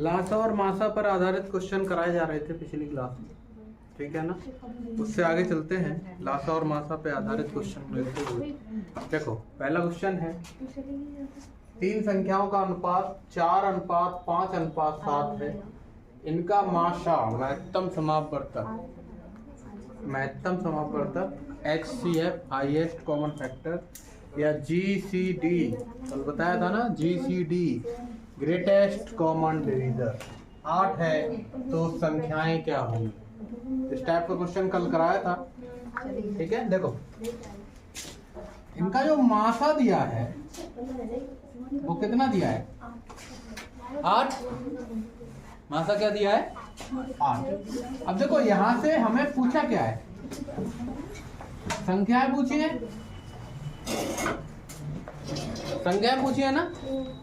लासा और मासा पर आधारित क्वेश्चन कराए जा रहे थे पिछली क्लास में, ठीक है ना। उससे आगे चलते हैं, लासा और मासा पे आधारित क्वेश्चन लेते हुए। देखो पहला क्वेश्चन है, तीन संख्याओं का अनुपात 4:5:7 है। इनका मासा महत्तम समापवर्तक HCF हाईएस्ट कॉमन फैक्टर या GCD, कल बताया था ना, GCD ग्रेटेस्ट कॉमन डिवीजर 8 है, तो संख्याएं क्या होंगी। इस टाइप का क्वेश्चन कल कराया था, ठीक है। देखो इनका जो मासा दिया है वो कितना दिया है, 8। मासा क्या दिया है, 8। अब देखो यहां से हमें पूछा क्या है, संख्याएं पूछी है, संख्याएं पूछी है ना,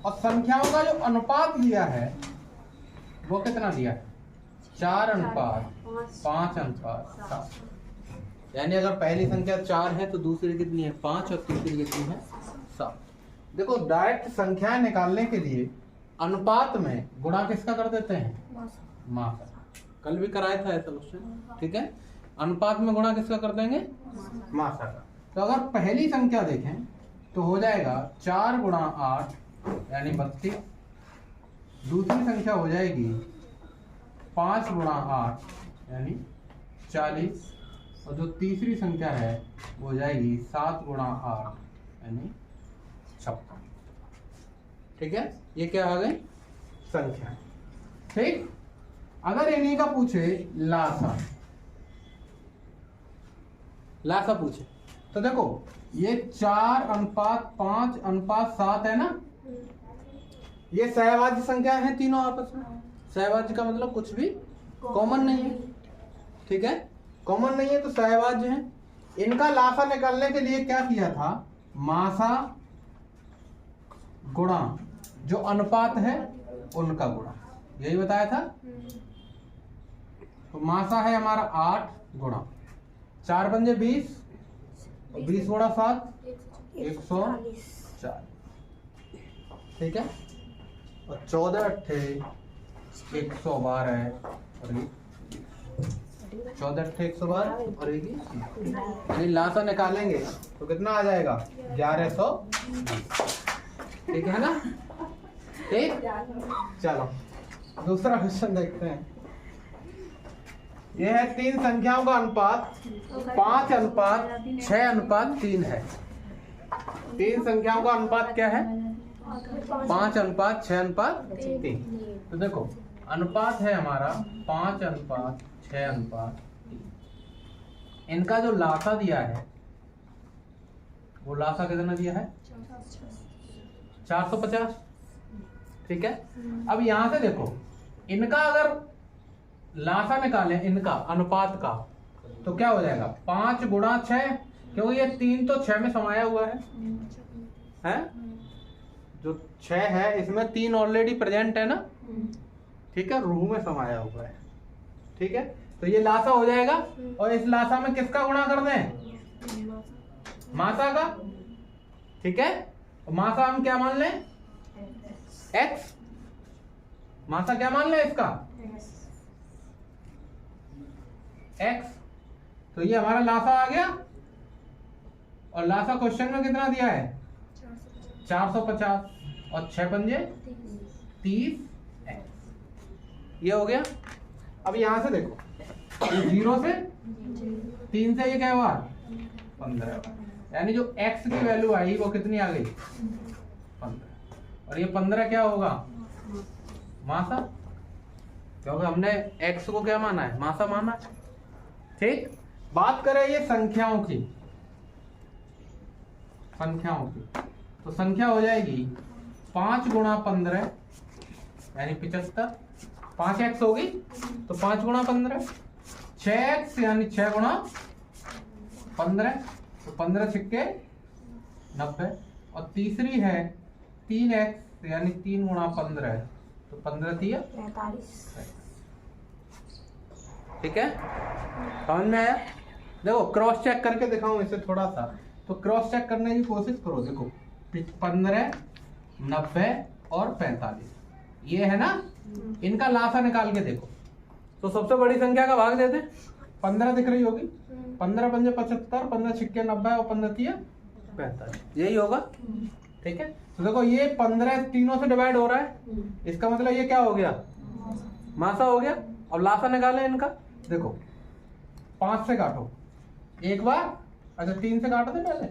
और संख्याओं का जो अनुपात दिया है वो कितना दिया है, 4:5:7। यानी अगर पहली संख्या 4 है तो दूसरी कितनी है, 5, और तीसरी कितनी है, 7। देखो डायरेक्ट संख्याएं निकालने के लिए अनुपात में गुणा किसका कर देते हैं, मासा। कल भी कराया था ऐसा क्वेश्चन, ठीक है। अनुपात में गुणा किसका कर देंगे, मासा का। तो अगर पहली संख्या देखें तो हो जाएगा 4 × 8 यानी 32। दूसरी संख्या हो जाएगी 5 × 8 यानी 40, और जो तीसरी संख्या है वो हो जाएगी 7 × 8 यानी 56। ठीक है, ये क्या आ गई, संख्या। ठीक, अगर इन्हीं का पूछे लासा पूछे तो देखो ये 4:5:7 है ना, ये सहभाज्य संख्या है तीनों आपस में। सहभाज्य का मतलब कुछ भी कॉमन नहीं है, ठीक है, कॉमन नहीं है तो सहभाज्य है। इनका लासा निकालने के लिए क्या किया था, मासा गुणा जो अनुपात है उनका गुणा, यही बताया था। तो मासा है हमारा 8 गुणा 4 पंजे 20, 20 × 7 140, ठीक है, और 14 अट्ठे 112 और 14 अट्ठे 112 और यानी लासा निकालेंगे तो कितना आ जाएगा, 1120, ठीक है ना। ठीक, चलो दूसरा क्वेश्चन देखते हैं। यह है तीन संख्याओं का अनुपात 5:6:3 है। तीन संख्याओं का अनुपात क्या है, 5:6:3। तो देखो अनुपात है हमारा 5:6:3। इनका जो लासा दिया है वो लासा कितना दिया है, 450, ठीक है। अब यहां से देखो इनका अगर लासा निकालें इनका अनुपात का तो क्या हो जाएगा, 5 × 6, क्योंकि ये 3 तो 6 में समाया हुआ है, जो 6 है इसमें 3 ऑलरेडी प्रेजेंट है ना, ठीक है, रूह में समाया हुआ है, ठीक है। तो ये लासा हो जाएगा, और इस लासा में किसका गुणा कर दें, मासा का, ठीक है। मासा हम क्या मान लें, x। मासा क्या मान लें इसका, x। तो ये हमारा लासा आ गया, और लासा क्वेश्चन में कितना दिया है, 450, और 6 पंजे 30 x, ये हो गया। अब यहां से देखो 0 से 3 से ये क्या हुआ, 15, यानी जो x की वैल्यू आई वो कितनी आ गई, 15, और ये 15 क्या होगा, मासा, क्योंकि हमने x को क्या माना है, मासा माना। ठीक, बात करें ये संख्याओं की, तो संख्या हो जाएगी 5 × 15 यानी 75, 5x होगी तो 5 × 15, 6x यानी 6 × 15, तो 15 छिक्के 90, और तीसरी है 3x यानी 3 × 15, तो 15 3 45, ठीक है, समझ में आया। देखो क्रॉस चेक करके दिखाऊं इसे थोड़ा सा, तो क्रॉस चेक करने की कोशिश करो। देखो 15 90 और 45, ये है ना। इनका लासा निकाल के देखो तो सबसे बड़ी संख्या का भाग देते, 15 दिख रही होगी, 15 पंजे 75, 15 छिक्के 90 और 15 तिया 45, यही होगा। ठीक है, तो देखो ये 15 तीनों से डिवाइड हो रहा है, इसका मतलब ये क्या हो गया, मासा हो गया। अब लासा निकाले इनका, देखो 5 से काटो एक बार, अच्छा 3 से काटो थे पहले,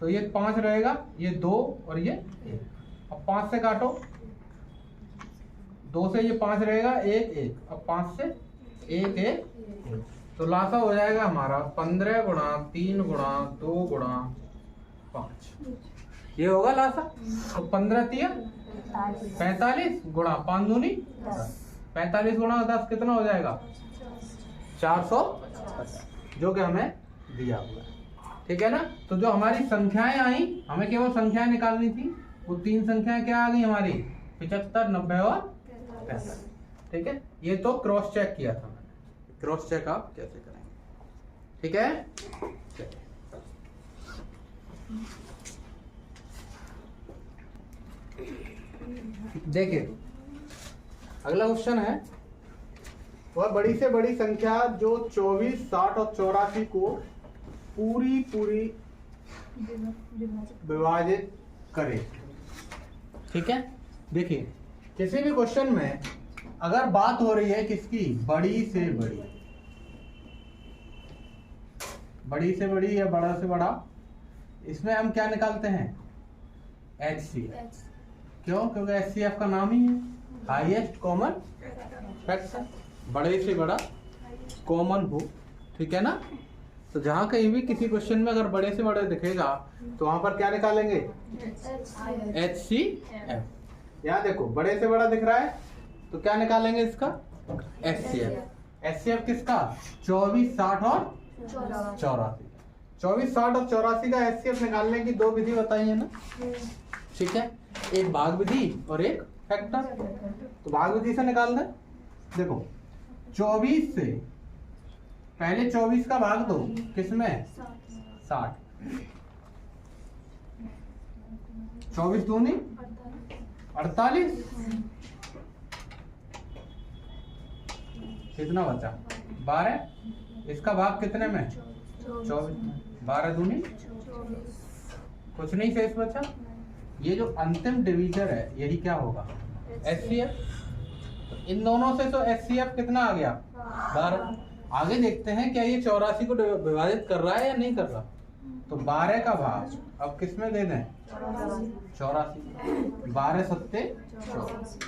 तो ये 5 रहेगा, ये 2 और ये 1। अब 5 से काटो, 2 से ये 5 रहेगा, 1 1, अब 5 से 1 1, तो लासा हो जाएगा हमारा 15 गुणा 3 गुणा 2 गुणा 5, ये होगा लासा। तो 15 तिया 45 गुणा 5 दूनी 45 गुणा 10 कितना हो जाएगा, 450, जो कि हमें दिया हुआ है। ठीक है ना। तो जो हमारी संख्याएं आई, हमें केवल संख्याएं निकालनी थी, वो 3 संख्याएं क्या आ गई हमारी, 75 90 और 45। ठीक है, ये तो क्रॉस चेक किया था मैंने, क्रॉस चेक आप कैसे करेंगे। ठीक है, देखिए अगला क्वेश्चन है, वह बड़ी से बड़ी संख्या जो 24 60 और 84 को पूरी विभाजित करे। ठीक है, देखिए किसी भी क्वेश्चन में अगर बात हो रही है किसकी, बड़ी से बड़ी या बड़ा से बड़ा, इसमें हम क्या निकालते हैं, HCF। क्यों, क्योंकि HCF का नाम ही है हाईएस्ट कॉमन फैक्टर, बड़े से बड़ा कॉमन हो। ठीक है ना। तो जहां कहीं भी किसी क्वेश्चन में अगर बड़े से बड़ा दिखेगा तो वहां पर क्या निकालेंगे, HCF। यहाँ देखो बड़े से बड़ा दिख रहा है तो क्या निकालेंगे इसका, HCF। HCF किसका, 24 60 और 84। 24 60 और 84 का HCF निकालने की 2 विधि बताई है ना। ठीक है, एक भाग विधि और एक फैक्टर। तो भाग विधि से निकाल दें। देखो 24 से पहले 24 का भाग दो किसमें, 60, 24 दूनी 48, कितना बचा 12, इसका भाग कितने में, 24, 12 दूनी, कुछ नहीं शेष बचा। ये जो अंतिम डिवीजर है यही क्या होगा, HCF। इन दोनों से तो HCF कितना आ गया, 12। आगे देखते हैं क्या ये 84 को विभाजित कर रहा है या नहीं कर रहा। तो 12 का भाग अब किस में दे दें, 84, 12 सत्ते 84,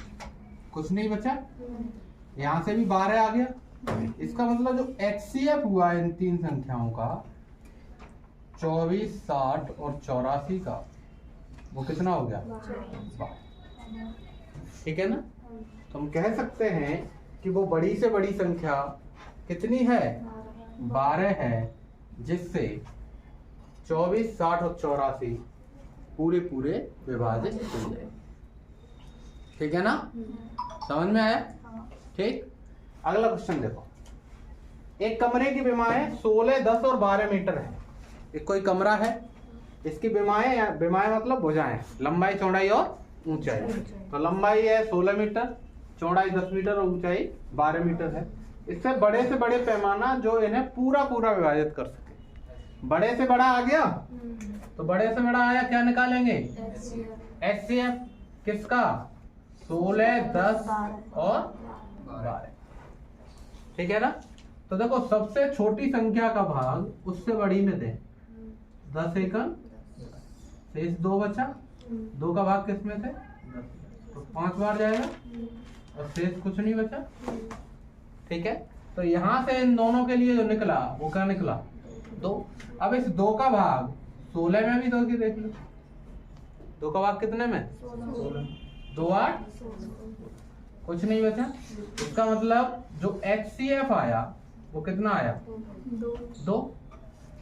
कुछ नहीं बचा। यहाँ से भी 12 आ गया, इसका मतलब जो HCF हुआ इन 3 संख्याओं का, 24 60 और 84 का, वो कितना हो गया, 12। ठीक है ना। तो हम कह सकते हैं कि वो बड़ी से बड़ी संख्या कितनी है, 12 है, जिससे 24 60 और 84 पूरे विभाजित हो जाए। ठीक है ना, समझ में आया। ठीक, अगला क्वेश्चन देखो। एक कमरे की विमाएं 16 10 और 12 मीटर है। एक कोई कमरा है, इसकी विमाएं मतलब भुजाएं, लंबाई चौड़ाई और ऊंचाई। तो लंबाई है 16 मीटर, चौड़ाई 10 मीटर और ऊंचाई 12 मीटर है। इससे बड़े से बड़े पैमाना जो इन्हें पूरा विभाजित कर सके। बड़े से बड़ा आ गया, तो बड़े से बड़ा आया, क्या निकालेंगे, HCF किसका, 16 10 और 12। ठीक है ना। तो देखो सबसे छोटी संख्या का भाग उससे बड़ी में दें, 10 एकम, शेष 2 बचा, 2 का भाग किस में थे, 10, तो 5 बार जाएगा और शेष कुछ नहीं बचा। ठीक है, तो यहां से इन दोनों के लिए जो निकला वो क्या निकला, 2। अब इस 2 का भाग 16 में भी 2 की देख लो, 2 का भाग कितने में, 16, 2 8, कुछ नहीं बचा। इसका मतलब जो HCF आया वो कितना आया, 2।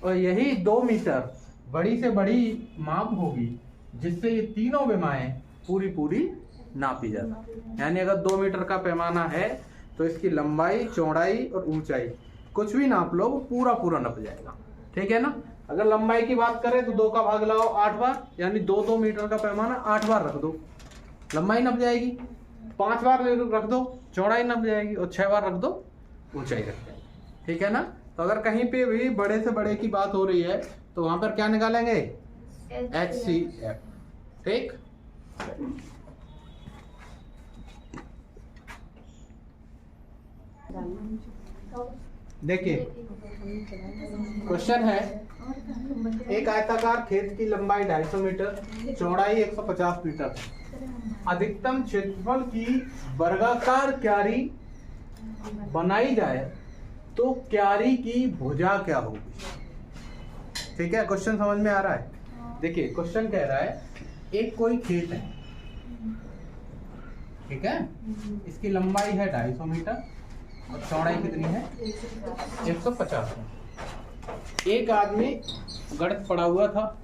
और यही 2 मीटर बड़ी से बड़ी माप होगी जिससे ये तीनों विमाएं पूरी नापी जा सके। यानी अगर 2 मीटर का पैमाना है तो इसकी लंबाई चौड़ाई और ऊंचाई कुछ भी नाप लो, वो पूरा नप जाएगा। ठीक है ना। अगर लंबाई की बात करें तो 2 का भाग लगाओ 8 बार, यानी 2 मीटर का पैमाना 8 बार रख दो, लंबाई नप जाएगी, 5 बार रख दो चौड़ाई नप जाएगी, और 6 बार रख दो ऊंचाई रख जाएगी। ठीक है ना। तो अगर कहीं पे भी बड़े से बड़े की बात हो रही है तो वहां पर क्या निकालेंगे, HCF। ठीक। देखिए क्वेश्चन है, एक आयताकार खेत की लंबाई 250 मीटर, चौड़ाई 150 मीटर, अधिकतम क्षेत्रफल की वर्गाकार क्यारी बनाई जाए तो क्यारी की भुजा क्या होगी। ठीक है, क्वेश्चन समझ में आ रहा है। देखिए क्वेश्चन कह रहा है, एक कोई खेत है, ठीक है, इसकी लंबाई है 250 मीटर और चौड़ाई कितनी है 150 मीटर। एक आदमी गणित पढ़ा हुआ था,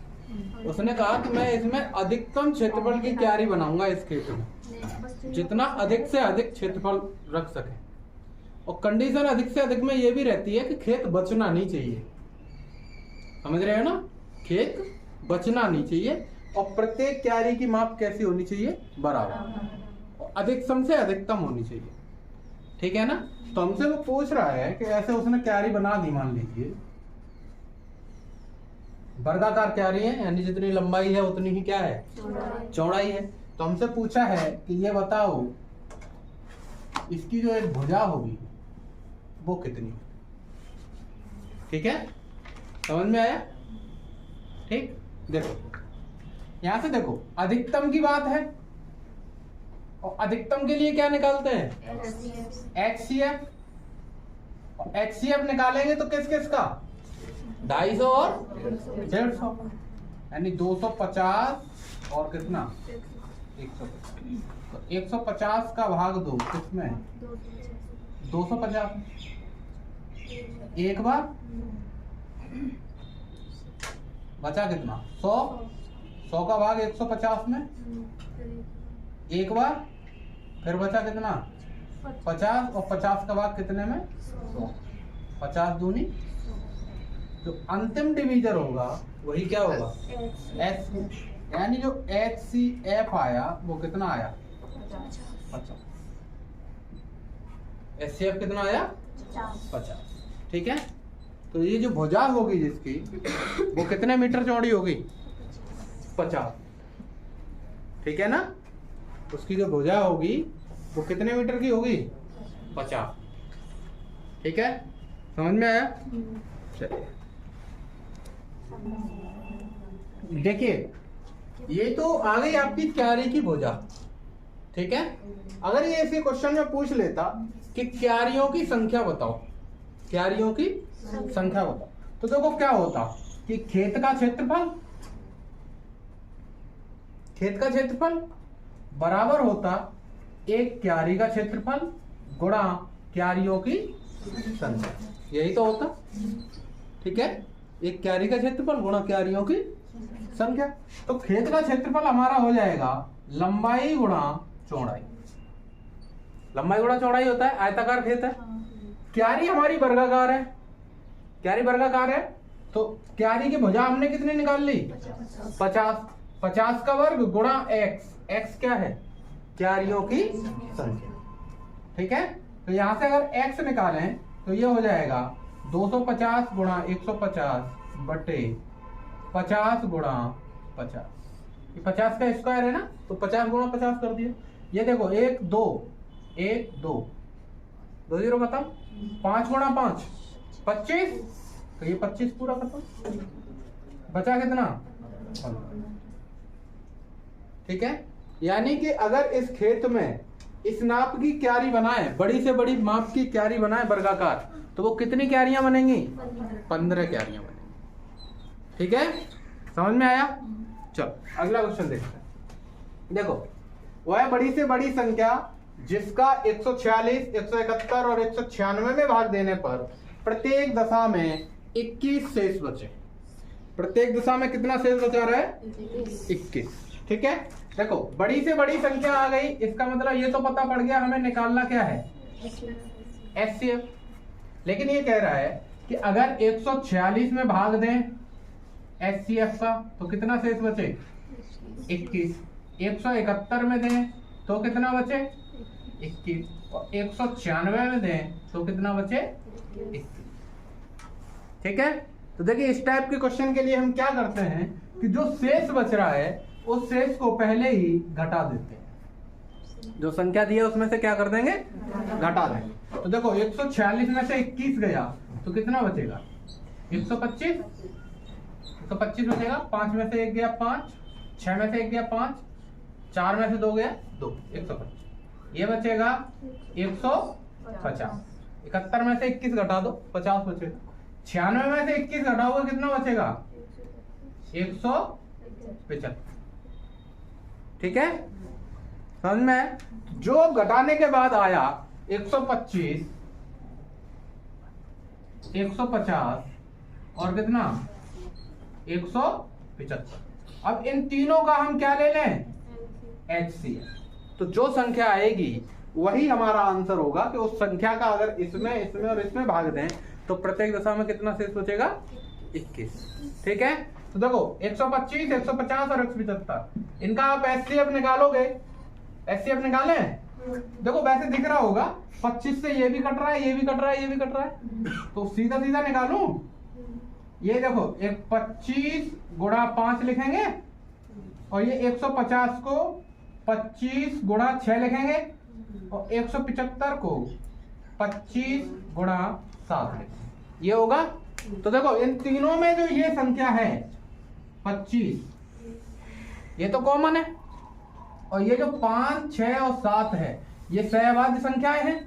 उसने कहा कि मैं इसमें अधिकतम क्षेत्रफल की क्यारी बनाऊंगा इस खेत में, जितना अधिक से अधिक क्षेत्रफल रख सके, और कंडीशन अधिक से अधिक में ये भी रहती है कि खेत बचना नहीं चाहिए। समझ रहे हो ना, खेत बचना नहीं चाहिए, और प्रत्येक क्यारी की माप कैसी होनी चाहिए, बराबर, और अधिकतम से अधिकतम होनी चाहिए। ठीक है ना। तो हमसे वो पूछ रहा है कि ऐसे उसने क्यारी बना दी, मान लीजिए वर्गाकार क्यारी है, यानी जितनी लंबाई है उतनी ही क्या है, चौड़ाई है। तो हमसे पूछा है कि ये बताओ इसकी जो एक भुजा होगी वो कितनी। ठीक है, समझ में आया। ठीक, देखो यहां से देखो, अधिकतम की बात है, और अधिकतम के लिए क्या निकालते हैं, HCF। और HCF निकालेंगे तो किस किस का, 250 और 150, यानी 250 और कितना 150। तो 150 का भाग दो किसमें, 250, एक बार बचा कितना 100, 100 का भाग 150 में एक बार, फिर बचा कितना 50, और 50 का भाग कितने में 100, 50 दूनी। जो अंतिम डिवीजर होगा वही क्या होगा, S, यानी जो HCF आया वो कितना आया 50। HCF कितना आया 50। ठीक है, तो ये जो भुजा होगी जिसकी, वो कितने मीटर चौड़ी होगी, 50। ठीक है ना, उसकी जो भुजा होगी वो कितने मीटर की होगी, 50। ठीक है, समझ में आया। चलिए देखिए, ये तो आ गई आपकी क्यारी की भुजा। ठीक है, अगर ये इसी क्वेश्चन में पूछ लेता कि क्यारियों की संख्या बताओ, क्यारियों की संख्या बताओ, तो देखो क्या होता कि खेत का क्षेत्रफल बराबर होता एक क्यारी का क्षेत्रफल गुणा क्यारियों की संख्या, यही तो होता। ठीक है, एक क्यारी का क्षेत्रफल गुणा क्यारियों की संख्या। तो खेत का क्षेत्रफल हमारा हो जाएगा लंबाई गुणा चौड़ाई। लंबाई गुणा चौड़ाई होता है, आयताकार खेत है, क्यारी हमारी वर्गाकार है, क्यारी वर्गाकार है, तो क्यारी की भुजा हमने कितनी निकाल ली, 50। 50 का वर्ग गुणा x, x क्या है, क्यारियों की संख्या। ठीक है, तो यहां से अगर x निकालें तो ये हो जाएगा 250 गुणा 150 बटे 50 गुणा 50। ये 50 का स्क्वायर है ना, तो 50 गुणा 50 कर दिया। ये देखो 1 2 1 2 2 जीरो खत्म, 5 गुणा 5 25, तो ये 25 पूरा खत्म, बचा कितना 15। ठीक है, यानी कि अगर इस खेत में इस नाप की क्यारी बनाए, बड़ी से बड़ी माप की क्यारी बनाए वर्गाकार, तो वो कितनी क्यारियां बनेंगी, 15 क्यारियां बनेंगी। ठीक है, समझ में आया। चलो अगला क्वेश्चन देखते हैं। देखो, वह बड़ी से बड़ी संख्या जिसका 146, 171 और 196 में भाग देने पर प्रत्येक दशा में 21 शेष बचे। प्रत्येक दशा में कितना शेष बचा रहा है, 21। ठीक है, देखो बड़ी से बड़ी संख्या आ गई, इसका मतलब ये तो पता पड़ गया हमें निकालना क्या है, HCF। लेकिन ये कह रहा है कि अगर 146 में भाग दें HCF का तो कितना शेष बचे, 21। 171 में दें तो कितना बचे 21, और 196 में दें तो कितना बचे 21। ठीक है, तो देखिए इस टाइप के क्वेश्चन के लिए हम क्या करते हैं कि जो शेष बच रहा है उस शेष को पहले ही घटा देते हैं, जो संख्या दी है उसमें से क्या कर देंगे घटा देंगे। तो देखो 146 में से 21 गया तो कितना बचेगा 125 बचेगा, 5 में से 1 गया 5, 6 में से 1 गया 5, 4 में से 2 गया 2, 125। ये बचेगा 150। 71 में से 21 घटा दो 50 बचेगा। 96 में से 21 घटाओगे कितना बचेगा 175। ठीक है, समझ में? जो घटाने के बाद आया 125, 150 और कितना 175। अब इन तीनों का हम क्या ले लें HCF। तो जो संख्या आएगी वही हमारा आंसर होगा कि उस संख्या का अगर इसमें इसमें और इसमें भाग दें तो प्रत्येक दशा में कितना शेष बचेगा 21। ठीक है, तो देखो 125, 150 और 175 इनका आप HCF निकालोगे। HCF निकाले देखो वैसे दिख रहा होगा 25 से ये भी कट रहा है, ये भी कट रहा है, ये भी कट रहा है, तो सीधा सीधा निकालूं। ये देखो एक 25 गुणा 5 लिखेंगे और ये 150 को 25 गुणा 6 लिखेंगे और 175 को 25 गुणा 7 लिखेंगे, ये होगा। तो देखो इन तीनों में जो ये संख्या है 25 ये तो कॉमन है, और ये जो 5, 6 और 7 है ये सहभाज्य संख्याएं हैं,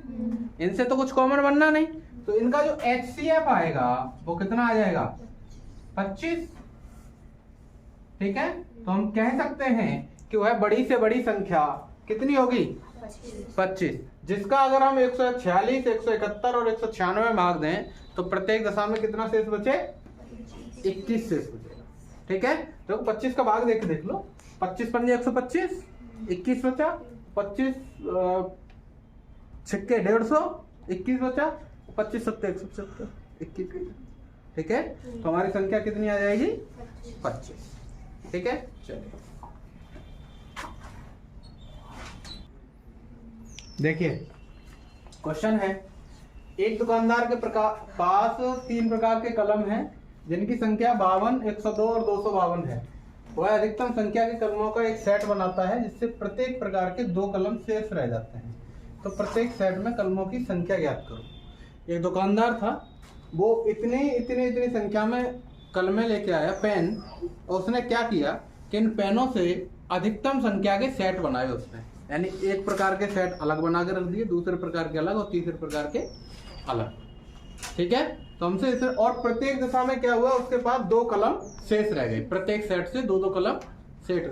इनसे तो कुछ कॉमन बनना नहीं, तो इनका जो HCF आएगा वो कितना आ जाएगा 25। ठीक है, तो हम कह सकते हैं कि वह बड़ी से बड़ी संख्या कितनी होगी 25, जिसका अगर हम 146, 171 और 196 भाग दें तो प्रत्येक दशा में कितना शेष बचे 21 शेष बचेगा। ठीक है, तो 25 का भाग देख लो, 25 पंजे 125, 21 बचा, 25 छक्के 150, 21 बचा, 25 सत्ते 175, 21। ठीक है, तो हमारी संख्या कितनी आ जाएगी 25। ठीक है, चलिए देखिए क्वेश्चन है, एक दुकानदार के पास 3 प्रकार के कलम हैं जिनकी संख्या 52, 102 और 252 है। वह अधिकतम संख्या के कलमों का एक सेट बनाता है जिससे प्रत्येक प्रकार के 2 कलम शेष रह जाते हैं। तो प्रत्येक सेट में कलमों की संख्या ज्ञात करो। एक दुकानदार था, वो इतनी संख्या में कलमें लेके आया, पेन, और उसने क्या किया कि इन पेनों से अधिकतम संख्या के सेट बनाए उसने, यानी एक प्रकार के सेट अलग बना के रख दिए, दूसरे प्रकार के अलग और तीसरे प्रकार के अलग। ठीक है, तो हमसे इसे, और प्रत्येक दिशा में क्या हुआ उसके पास 2 कलम शेष रह गए, प्रत्येक सेट से 2-2 कलम शेष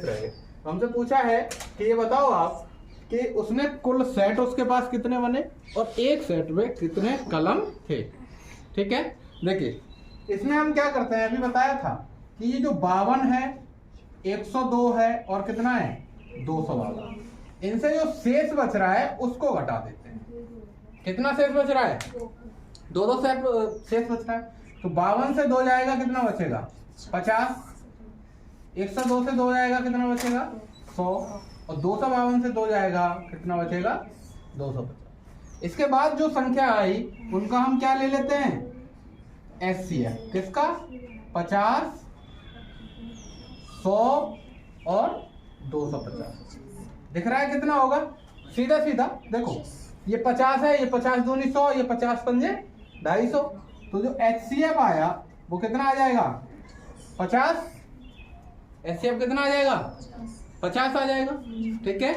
रह गए। तो हमसे पूछा है कि ये बताओ आप कि उसने कुल सेट उसके पास कितने बने और एक सेट में कितने कलम थे। ठीक है, देखिए इसमें हम क्या करते हैं, अभी बताया था कि ये जो 52 है, 102 है और कितना है 252, इनसे जो शेष बच रहा है उसको घटा देते हैं। कितना शेष बच रहा है 2 सेट शेष बच रहा है, तो 52 से 2 जाएगा कितना बचेगा 50, 102 से 2 जाएगा कितना बचेगा 100 और 252 से 2 जाएगा कितना बचेगा 250। इसके बाद जो संख्या आई उनका हम क्या ले लेते हैं HCF, किसका 50, 100 और 250। दिख रहा है कितना होगा, सीधा सीधा देखो ये 50 है, ये 50 दूनी 100, ये 50 पंजे 250, तो जो HCF आया वो कितना आ जाएगा 50। HCF कितना आ जाएगा 50 आ जाएगा। ठीक है,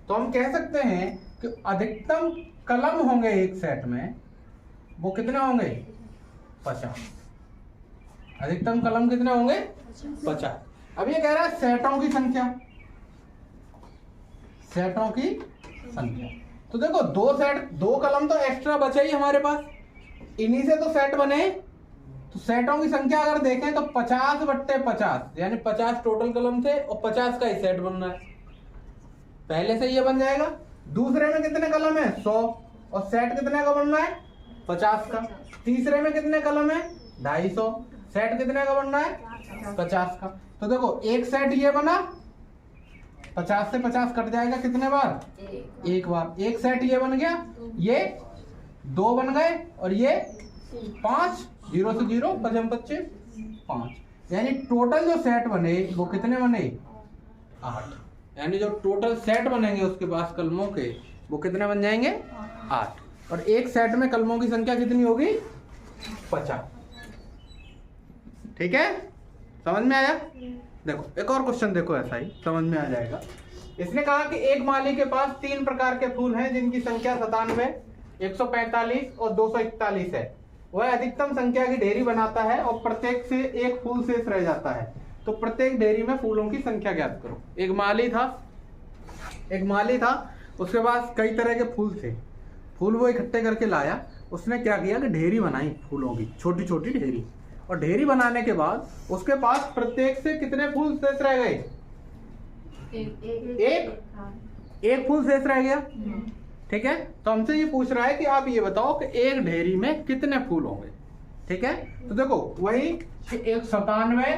तो हम कह सकते हैं कि अधिकतम कलम होंगे एक सेट में वो कितने होंगे 50। अधिकतम कलम कितने होंगे 50। अब ये कह रहा है सेटों की संख्या, सेटों की संख्या, तो देखो 2 कलम तो एक्स्ट्रा बचे ही हमारे पास, इन्हीं से तो सेट बने। तो सेटों की संख्या अगर देखें तो 50/50 यानी 50 टोटल कलम थे और 50 का ही सेट बन रहा है, पहले से ये बन जाएगा। दूसरे में कितने कलम है 100 और सेट कितने का बन रहा है 50 का। तीसरे में कितने कलम है 250, सेट कितने का बन रहा है 50 का। तो देखो एक सेट ये बना 50 से 50 कट जाएगा कितने बार? एक बार। एक सेट ये बन गया, ये 2 बन गए और ये 5, 0 से 0 बचे 5, यानी टोटल जो सेट बने वो कितने बने? 8। यानी जो टोटल सेट बनेंगे उसके पास कलमों के वो कितने बन जाएंगे? 8। और एक सेट में कलमों की संख्या कितनी होगी? 50। ठीक है, समझ में आया? देखो एक और क्वेश्चन देखो, ऐसा ही समझ में आ जाएगा। इसने कहा कि एक माली के पास 3 प्रकार के फूल हैं जिनकी संख्या 97, 145 और 241 है। वह अधिकतम संख्या की ढेरी बनाता है और प्रत्येक से एक फूल शेष रह जाता है, तो प्रत्येक ढेरी में फूलों की संख्या ज्ञात करो। एक माली था, उसके पास कई तरह के फूल थे। फूल वो इकट्ठे करके लाया, उसने क्या किया कि ढेरी बनाई फूलों की, छोटी छोटी ढेरी। और ढेरी बनाने के बाद उसके पास प्रत्येक से कितने फूल शेष रह गए? एक फूल शेष रह गया। ठीक है, तो हमसे ये पूछ रहा है कि आप ये बताओ कि एक ढेरी में कितने फूल होंगे। ठीक है, तो देखो वही 197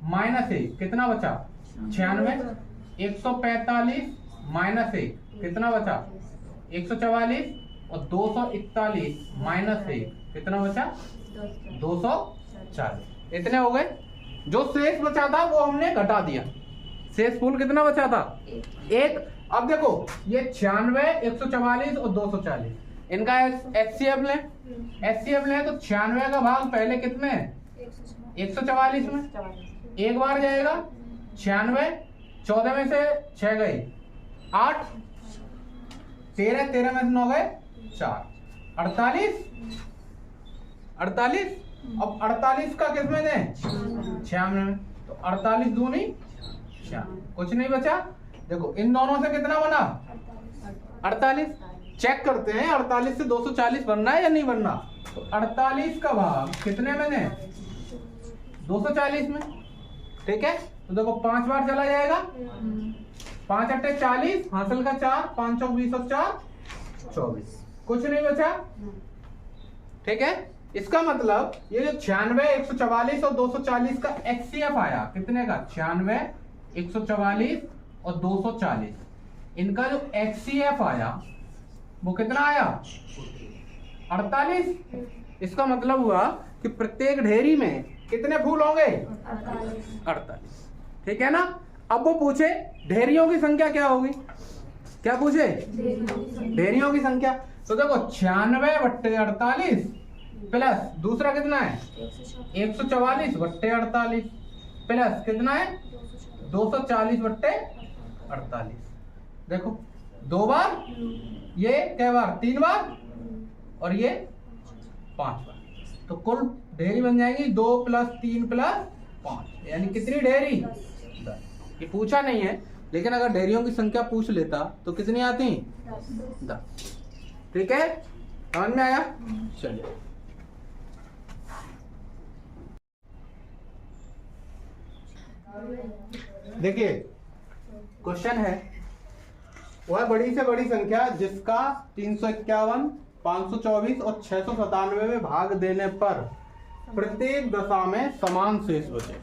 माइनस 1 कितना बचा? 96। 145 माइनस 1 कितना बचा? 144। और 241 माइनस 1 कितना बचा? 240। इतने हो गए। जो शेष बचा था वो हमने घटा दिया। शेष फूल कितना बचा था? एक। अब देखो ये 96, 144 और 240, इनका एचसीएफ लें। एचसीएफ लें तो 96 का भाग पहले कितने है? 144 में। एक बार जाएगा 96, 14 में से 6 गए 8, 13 में से 9 गए 4, 48। अब 48 का किस में दें? 96 में। तो 48 दूनी 6, कुछ नहीं बचा। देखो इन दोनों से कितना बना? 48। चेक करते हैं 48 से 240 बनना है या नहीं बनना। तो 48 का भाग कितने में दें? 240 में। ठीक है, तो देखो 5 बार चला जाएगा। 5 अट्टे 40, हासिल का 4, 5 चौक 20 और 4 24, कुछ नहीं बचा। ठीक है, इसका मतलब ये जो 96, 144 और 240 का एचसीएफ आया कितने का? 96, 144 और 240, इनका जो एचसीएफ आया वो कितना आया? 48। इसका मतलब हुआ कि प्रत्येक ढेरी में कितने फूल होंगे? 48। ठीक है ना। अब वो पूछे ढेरियों की संख्या क्या होगी? क्या पूछे? ढेरियों की संख्या। तो देखो 96 बट्टे 48 प्लस दूसरा कितना है? 144 बट्टे 48 प्लस कितना है? 240 बट्टे 48। देखो 2 बार, ये कै बार? 3 बार और ये 5 बार। तो कुल ढेरी बन जाएगी 2 + 3 + 5, यानी कितनी ढेरी? 10। ये पूछा नहीं है, लेकिन अगर ढेरियों की संख्या पूछ लेता तो कितनी आती? 10। ठीक है, समझ में आया? चलिए देखिए क्वेश्चन है, वह बड़ी से बड़ी संख्या जिसका 351, 524 और 697 में भाग देने पर प्रत्येक दशा में समान शेष बचे।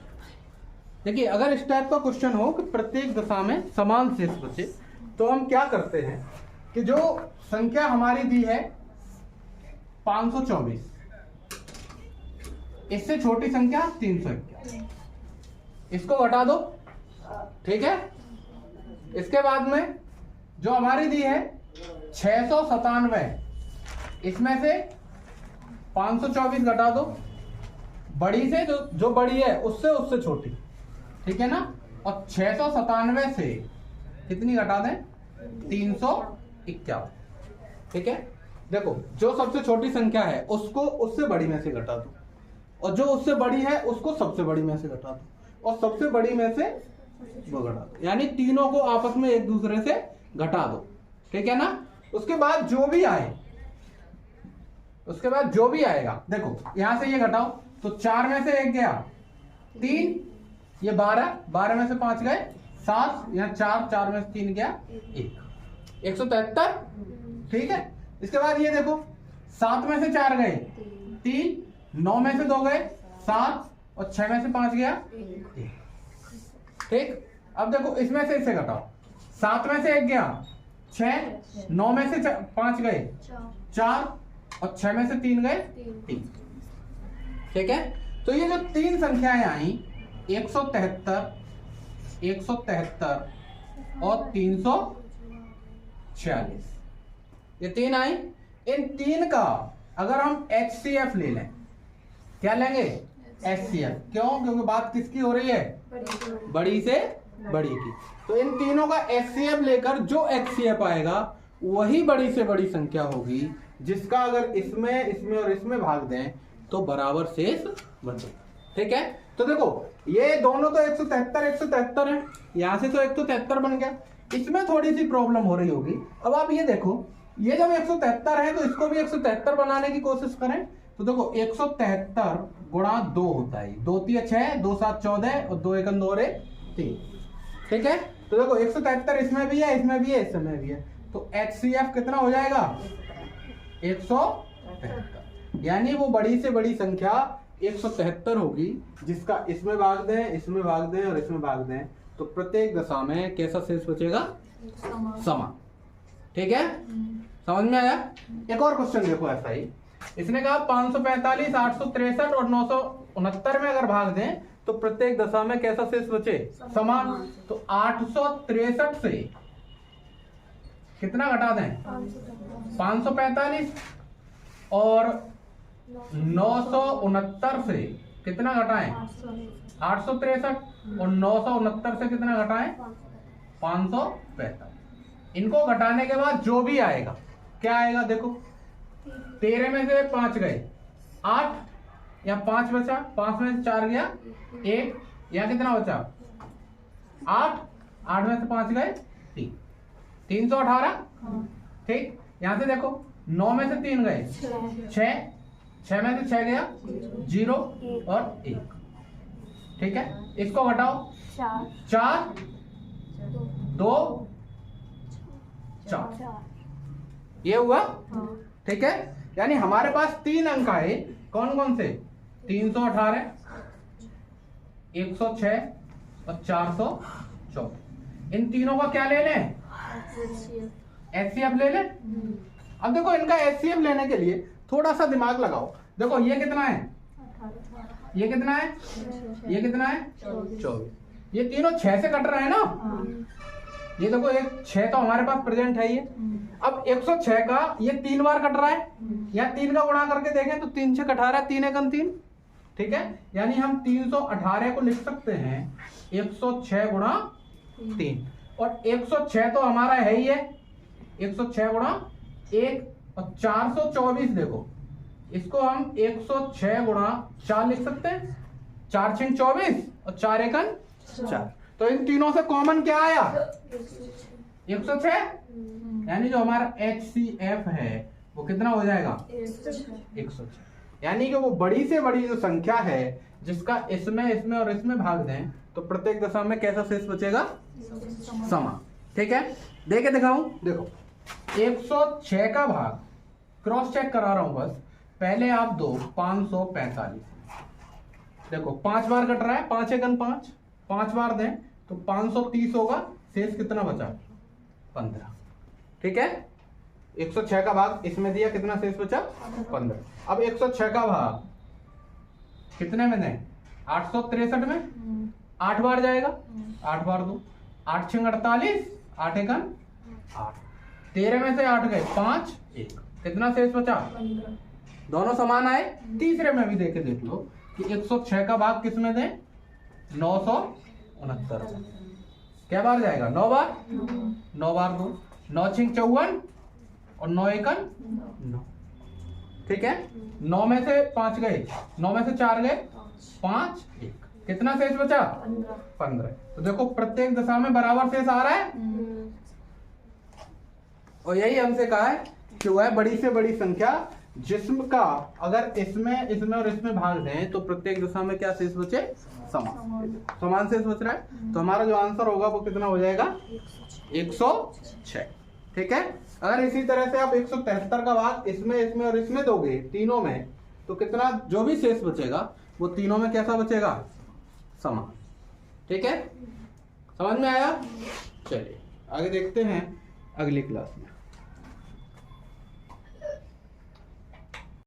देखिए अगर इस टाइप का क्वेश्चन हो कि प्रत्येक दशा में समान शेष बचे, तो हम क्या करते हैं कि जो संख्या हमारी दी है 524, इससे छोटी संख्या 351, इसको घटा दो। ठीक है, इसके बाद में जो हमारी दी है 697, इसमें से 524 घटा दो, बड़ी से जो बड़ी है उससे छोटी। ठीक है ना। और 697 से कितनी घटा दें? 351। ठीक है, देखो जो सबसे छोटी संख्या है उसको उससे बड़ी में से घटा दो, और जो उससे बड़ी है उसको सबसे बड़ी में से घटा दो, और सबसे बड़ी में से वो घटा दो, यानी तीनों को आपस में एक दूसरे से घटा दो। ठीक है ना। उसके बाद जो भी आएगा, देखो यहां से ये घटाओ तो 4 में से 1 गया 3, ये 12 में से 5 गए 7, यहाँ 4 में से 3 गया 1, 173। ठीक है, इसके बाद ये देखो 7 में से 4 गए 3, 9 में से 2 गए 7 और 6 में से 5 गया 1। ठीक, अब देखो इसमें से इसे घटाओ, 7 में से 1 गया 6, 9 में से 5 गए 4 और 6 में से 3 गए 3। ठीक है, तो ये जो 3 संख्याएं आई 173, 173 और 346, ये 3 आई। इन 3 का अगर हम HCF ले लें, क्या लेंगे? HCF। क्यों? क्योंकि बात किसकी हो रही है? बड़ी से बड़ी की। तो इन तीनों का HCF लेकर जो HCF आएगा वही बड़ी से बड़ी संख्या होगी, जिसका अगर इसमें इसमें और इसमें भाग दें तो बराबर शेष बचेगा। ठीक है, तो देखो ये दोनों तो 173 है, यहां से तो 173 बन गया। इसमें थोड़ी सी प्रॉब्लम हो रही होगी। अब आप ये देखो, ये जब 173 है तो इसको भी 173 बनाने की कोशिश करें। तो देखो 173 गुणा 2 होता है, 2 3 6, 2 7 14 और 2 1 2 3। ठीक है, तो देखो 173 इसमें भी है, इसमें भी है, इसमें भी है। तो HCF कितना हो जाएगा? 173। यानी वो बड़ी से बड़ी संख्या 173 होगी, जिसका इसमें भाग दें, इसमें भाग दें और इसमें भाग दें तो प्रत्येक दशा में कैसा शेष बचेगा? समान। ठीक है, समझ में आया? एक और क्वेश्चन देखो ऐसा ही। इसने कहा 545, 863 और 969 में अगर भाग दें तो प्रत्येक दशा में कैसा शेष बचे? समान। तो 863 से कितना घटा दें? 545 और 969 से कितना घटाएं? 863 और 969 से कितना घटाएं? 545। इनको घटाने के बाद जो भी आएगा क्या आएगा? देखो 13 में से 5 गए 8, या 5 बचा, 5 में से 4 गया 1, या कितना बचा? 8, 8 में से 5 गए 3, 318। ठीक, यहां से देखो 9 में से 3 गए 6, 6 में से 6 गया 0 और 1। ठीक है, इसको घटाओ 4 2 4, ये हुआ। ठीक है, यानी हमारे पास 3 अंक आए। कौन कौन से? 318, 106 और 424। इन तीनों का क्या ले लें? HCF ले लें। अब देखो इनका HCF लेने के लिए थोड़ा सा दिमाग लगाओ। देखो ये कितना है? ये कितना है? ये कितना है? 24। ये तीनों 6 से कट रहे हैं ना। ये देखो एक 6 तो हमारे पास प्रेजेंट है। ये अब 106 का ये 3 बार कट रहा है, या 3 का गुणा करके देखें तो 3 से कटा रहा है, 3 1 3। ठीक है, यानी हम 318 को लिख सकते हैं 106 गुणा 3। और 106 तो हमारा है ही है, 106 गुणा 1 और 424। देखो इसको हम 106 गुणा 4 लिख सकते हैं, 4 6 24 और 4 1 4। तो इन तीनों से कॉमन क्या आया? 106। यानी जो हमारा HCF है वो कितना हो जाएगा? 106। यानी कि वो बड़ी से बड़ी जो संख्या है जिसका इसमें इसमें और इसमें भाग दें तो प्रत्येक दशा में कैसा शेष बचेगा? समान। ठीक है, देखे दिखाऊं। देखो 106 का भाग क्रॉस चेक करा रहा हूं बस। पहले आप दो 545। देखो 5 बार कट रहा है, 5 1 5, 5 बार दें तो 530 होगा। शेष कितना बचा? 15। ठीक है, 106 का भाग इसमें दिया, कितना शेष बचा? 15। अब 106 का भाग कितने में दें? 863 में 8 बार जाएगा, 8 बार दो, 8 6 48, 8 1 8। 13 में से 8 गए 5 1, कितना शेष बचा? 15। दोनों समान आए। तीसरे में भी देख लो कि 106 का भाग किस में दें? 969। क्या बार जाएगा? 9 बार। 9 बार दो, 9 6 54 और 9 1 9। ठीक है, 9 में से 5 गए, 9 में से 4 गए 5 1, कितना शेष बचा? 15। तो देखो प्रत्येक दशा में बराबर शेष आ रहा है। और यही हमसे कहा है कि वह बड़ी से बड़ी संख्या जिसका अगर इसमें इसमें और इसमें भाग दें तो प्रत्येक दशा में क्या शेष बचे? समान शेष बच रहा है। तो हमारा जो आंसर होगा वो कितना हो जाएगा? 106। ठीक है, अगर इसी तरह से आप 173 का भाग इसमें इसमें और इसमें दोगे तीनों में तो कितना जो भी शेष बचेगा वो तीनों में कैसा बचेगा? समान। ठीक है, समझ में आया? चलिए आगे देखते हैं अगली क्लास में।